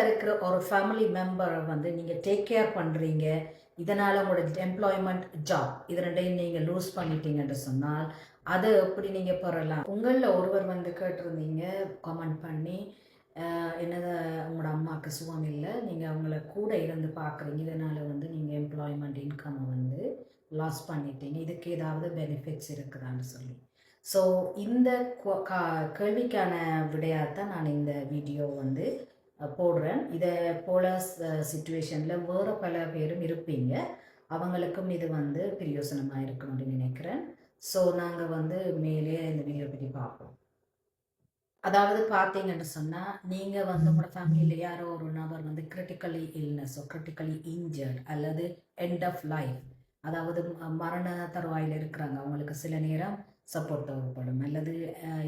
இருக்கிற ஒரு ஃபேமிலி மெம்பரை வந்து நீங்கள் டேக் கேர் பண்ணுறீங்க, இதனால் உங்களோட எம்ப்ளாய்மெண்ட் ஜாப் இது ரெண்டையும் நீங்கள் லூஸ் பண்ணிட்டீங்கன்னு சொன்னால் அதை எப்படி நீங்கள் பெறலாம்? உங்களில் ஒருவர் வந்து கேட்டிருந்தீங்க கமெண்ட் பண்ணி, என்னது உங்களோட அம்மாவுக்கு சுகம் இல்லை, நீங்கள் அவங்கள கூட இருந்து பார்க்குறீங்க, இதனால் வந்து நீங்கள் எம்ப்ளாய்மெண்ட் இன்கம்மை வந்து லாஸ் பண்ணிட்டீங்க, இதுக்கு ஏதாவது பெனிஃபிட்ஸ் இருக்குதான்னு சொல்லி. ஸோ இந்த கேள்விக்கான விடையாத்தான் நான் இந்த வீடியோ வந்து போடுறேன். இதை போல் சிச்சுவேஷனில் வேறு பல பேரும் இருப்பீங்க, அவங்களுக்கும் இது வந்து பிரயோசனமாக இருக்கணும்னு நினைக்கிறேன். ஸோ நாங்கள் வந்து மேலே இந்த வீடியோ பற்றி பார்ப்போம். அதாவது பார்த்தீங்கன்னு சொன்னால், நீங்கள் வந்து உங்களோட ஃபேமிலியில் யாரோ ஒரு நபர் வந்து கிரிட்டிக்கலி இல்னஸோ கிரிட்டிக்கலி இன்ஜர்ட் அல்லது எண்ட் ஆஃப் லைஃப், அதாவது மரண தருவாயில் இருக்கிறாங்க, அவங்களுக்கு சில நேரம் சப்போர்ட் தேவைப்படும், அல்லது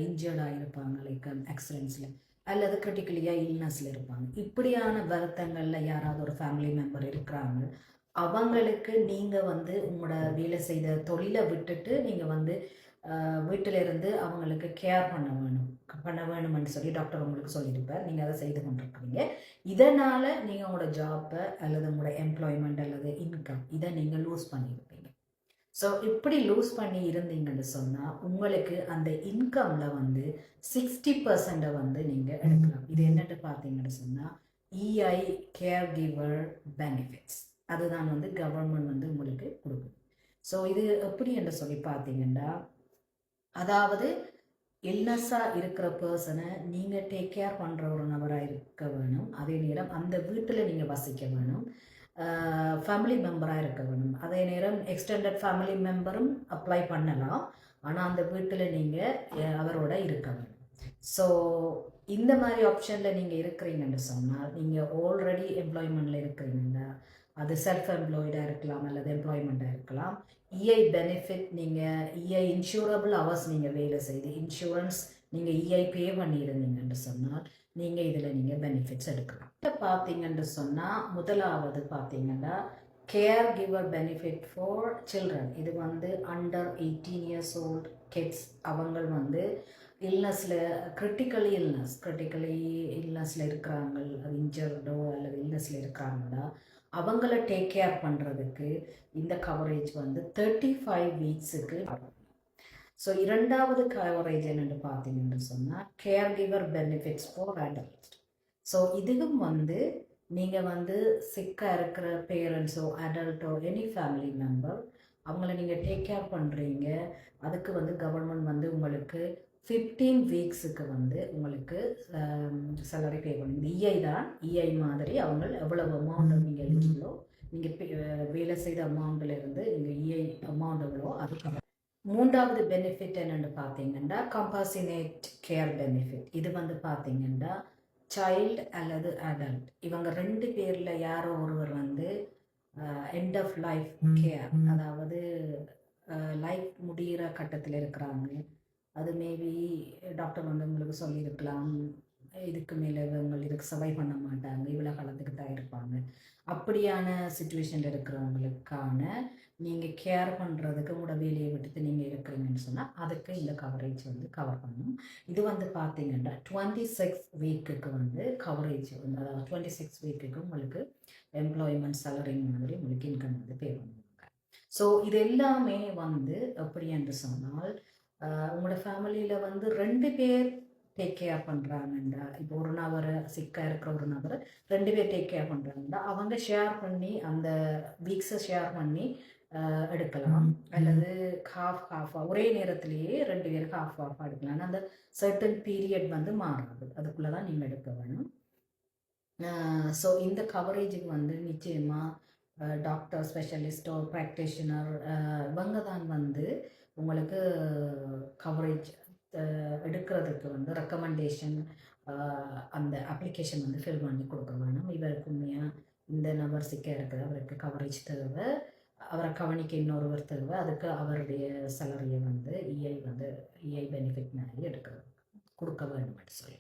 இன்ஜர்டாக இருப்பாங்க, லைக் ஆக்சிடென்ட்ஸில், அல்லது கிரிட்டிக்கலியாக இல்னஸில் இருப்பாங்க. இப்படியான வருத்தங்களில் யாராவது ஒரு ஃபேமிலி மெம்பர் இருக்கிறாங்க, அவங்களுக்கு நீங்கள் வந்து உங்களோட வேலை செய்த தொழிலை விட்டுட்டு நீங்கள் வந்து வீட்டிலிருந்து அவங்களுக்கு கேர் பண்ண வேணும்னு சொல்லி டாக்டர் உங்களுக்கு சொல்லியிருப்பார். நீங்கள் அதை செய்து கொண்டிருக்கிறீங்க. இதனால் நீங்கள் உங்களோட ஜாப்பை அல்லது உங்களோட எம்ப்ளாய்மெண்ட் அல்லது இன்கம் இதை நீங்கள் லூஸ் பண்ணியிருப்பீங்க. ஸோ இப்படி லூஸ் பண்ணி இருந்தீங்கன்னு சொன்னால் உங்களுக்கு அந்த இன்கமில் வந்து 60% வந்து நீங்கள் எடுக்கலாம். இது என்னட்டு பார்த்தீங்கன்னு சொன்னால் இஐ கேர் கிவர் பெனிஃபிட்ஸ், அதுதான் வந்து கவர்மெண்ட் வந்து உங்களுக்கு கொடுக்குது. ஸோ இது எப்படி என்று சொல்லி பார்த்தீங்கன்னா, அதாவது இல்னஸாக இருக்கிற பர்சனை நீங்கள் டேக் கேர் பண்ணுற ஒரு நபராக இருக்க வேணும், அதே நேரம் அந்த வீட்டில் நீங்கள் வசிக்க வேணும், ஃபேமிலி மெம்பராக இருக்க வேணும், அதே நேரம் எக்ஸ்டெண்டட் ஃபேமிலி மெம்பரும் அப்ளை பண்ணலாம், ஆனால் அந்த வீட்டில் நீங்கள் அவரோட இருக்க வேணும். ஸோ இந்த மாதிரி ஆப்ஷனில் நீங்கள் இருக்கிறீங்கன்னு சொன்னால், நீங்கள் ஆல்ரெடி எம்ப்ளாய்மெண்ட்டில் இருக்கிறீங்கன்னா, அது செல்ஃப் எம்ப்ளாய்டாக இருக்கலாம் அல்லது எம்ப்ளாய்மெண்ட்டாக இருக்கலாம். இஐ பெனிஃபிட், நீங்கள் இஐ இன்சூரபிள் ஹவர்ஸ் நீங்கள் வேலை செய்து இன்சூரன்ஸ் நீங்கள் இஐ பே பண்ணியிருந்தீங்கன்னு சொன்னால் நீங்கள் இதில் நீங்கள் பெனிஃபிட்ஸ் எடுக்கலாம். பார்த்தீங்கன்னு சொன்னால் முதலாவது பார்த்தீங்கன்னா care giver benefit for children. இது வந்து அண்டர் 18 years old கிட்ஸ், அவங்க வந்து இல்னஸில் கிரிட்டிக்கலி இல்னஸில் இருக்கிறாங்க, அது இன்ஜர்டோ அல்லது இல்னஸில் இருக்கிறாங்களா, அவங்கள டேக் கேர் பண்ணுறதுக்கு இந்த கவரேஜ் வந்து 35 வீக்ஸுக்கு. ஸோ இரண்டாவது கவரேஜ் என்னென்னு பார்த்தீங்கன்னு சொன்னால் care giver benefits for adult. So இதுவும் வந்து நீங்கள் வந்து சிக்காக இருக்கிற பேரண்ட்ஸோ அடல்ட்டோ எனி ஃபேமிலி மெம்பர் அவங்கள நீங்கள் டேக் கேர் பண்ணுறீங்க, அதுக்கு வந்து கவர்மெண்ட் வந்து உங்களுக்கு 15 வீக்ஸுக்கு வந்து உங்களுக்கு சேலரி பே பண்ணுங்க. இஐ தான், இஐ மாதிரி அவங்க எவ்வளவு அமௌண்ட் நீங்கள் எலிஜிபிளோ, நீங்கள் வேலை செய்த அமௌண்ட்டிலிருந்து நீங்கள் இஐ அமௌண்ட் எவ்வளோ அதுக்கு. மூன்றாவது பெனிஃபிட் என்னென்னு பார்த்தீங்கன்னா கம்பல்சனேட் கேர் பெனிஃபிட். இது வந்து பார்த்தீங்கன்னா சைல்டு அல்லது அடல்ட் இவங்க ரெண்டு பேரில் யாரோ ஒருவர் வந்து எண்ட் ஆஃப் லைஃப் கேர், அதாவது லைஃப் முடிகிற கட்டத்தில் இருக்கிறாங்க, அது மேபி டாக்டர் வந்து உங்களுக்கு சொல்லியிருக்கலாம் இதுக்கு மேலே இவங்க இதுக்கு சர்வை பண்ண மாட்டாங்க, இவ்வளோ காலத்துக்கு தான் இருப்பாங்க, அப்படியான சுச்சுவேஷனில் இருக்கிறவங்களுக்கான நீங்கள் கேர் பண்ணுறதுக்கு உங்களோட வேலையை விட்டுட்டு நீங்கள் இருக்கிறீங்கன்னு சொன்னால் அதுக்கு இந்த கவரேஜ் வந்து கவர் பண்ணணும். இது வந்து பார்த்தீங்கன்னா 26 வீக்குக்கு வந்து கவரேஜ் வந்து, அதாவது 26 வீக்குக்கு உங்களுக்கு எம்ப்ளாய்மெண்ட் சேலரி மாதிரி உங்களுக்கு இன்கம் வந்து பே பண்ணுவாங்க. ஸோ இது எல்லாமே வந்து எப்படி என்று சொன்னால் உங்களோட ஃபேமிலியில் வந்து 2 பேர் டேக் கேர் பண்ணுறாங்கண்டா, இப்போ ஒரு நபரை சிக்காக இருக்கிற ஒரு நபரை 2 பேர் டேக் கேர் பண்ணுறாங்கண்டா அவங்க ஷேர் பண்ணி அந்த வீக்ஸை ஷேர் பண்ணி எடுக்கலாம், அல்லது ஹாஃபாக ஒரே நேரத்திலேயே 2 பேருக்கு ஹாஃபாக எடுக்கலாம். அந்த சர்டன் பீரியட் வந்து மாறாது, அதுக்குள்ளே தான் நீங்கள் எடுக்க வேணும். ஸோ இந்த கவரேஜுக்கு வந்து நிச்சயமாக டாக்டர், ஸ்பெஷலிஸ்டோ, ப்ராக்டிஷனர் இவங்க தான் வந்து உங்களுக்கு கவரேஜ் எடுக்கிறதுக்கு வந்து ரெக்கமெண்டேஷன் அந்த அப்ளிகேஷன் வந்து ஃபில் பண்ணி கொடுக்க வேணும். இவருக்கு உண்மையாக இந்த நபர் சிக்காக இருக்குது, அவருக்கு கவரேஜ் தேவை, அவரை கவனிக்க இன்னொருவர் தேவை, அதுக்கு அவருடைய சேலரியை வந்து இஐ பெனிஃபிட் மாதிரி கொடுக்க வேணும்னு சொல்லி.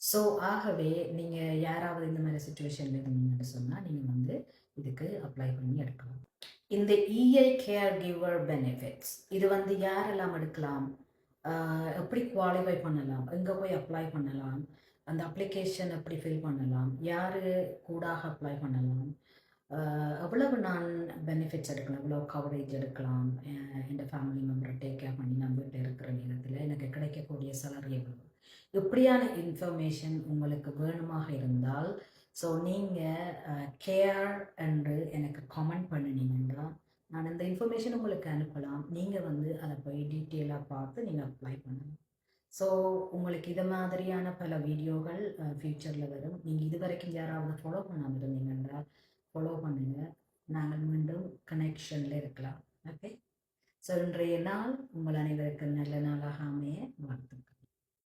ஸோ ஆகவே நீங்கள் யாராவது இந்த மாதிரி சுச்சுவேஷனில் இருந்தீங்கன்னு சொன்னால் நீங்கள் வந்து இதுக்கு அப்ளை பண்ணி எடுக்கலாம். இந்த இஐ கேர் கிவர் பெனிஃபிட்ஸ் இது வந்து யாரெல்லாம் எடுக்கலாம், எப்படி குவாலிஃபை பண்ணலாம், எங்கே போய் அப்ளை பண்ணலாம், அந்த அப்ளிகேஷன் எப்படி ஃபில் பண்ணலாம், யார் கூடாக அப்ளை பண்ணலாம், எவ்வளவு நான் பெனிஃபிட்ஸ் எடுக்கலாம், எவ்வளோ கவரேஜ் எடுக்கலாம், என் ஃபேமிலி மெம்பரை டேக் கேர் பண்ணி நான் வீட்டில் இருக்கிற நேரத்தில் எனக்கு கிடைக்கக்கூடிய salary எவ்வளவு, இப்படியான இன்ஃபர்மேஷன் உங்களுக்கு வேணுமாக இருந்தால் ஸோ நீங்கள் கேர் என்று எனக்கு கமெண்ட் பண்ணினீங்கன்னா நான் இந்த இன்ஃபர்மேஷன் உங்களுக்கு அனுப்பலாம். நீங்கள் வந்து அதை போய் டீட்டெயிலாக பார்த்து நீங்கள் அப்ளை பண்ணலாம். ஸோ உங்களுக்கு இது மாதிரியான பல வீடியோகள் ஃப்யூச்சரில் வரும். நீங்கள் இது வரைக்கும் யாராவது ஃபாலோ பண்ணாமல் இருந்தீங்கன்னா ஃபாலோ பண்ணுங்கள். நாங்கள் மீண்டும் கனெக்ஷனில் இருக்கலாம். ஓகே. ஸோ இன்றைய நாள் உங்கள் அனைவருக்கும் நல்ல நாளாக அமைய வாழ்த்துக்கள்.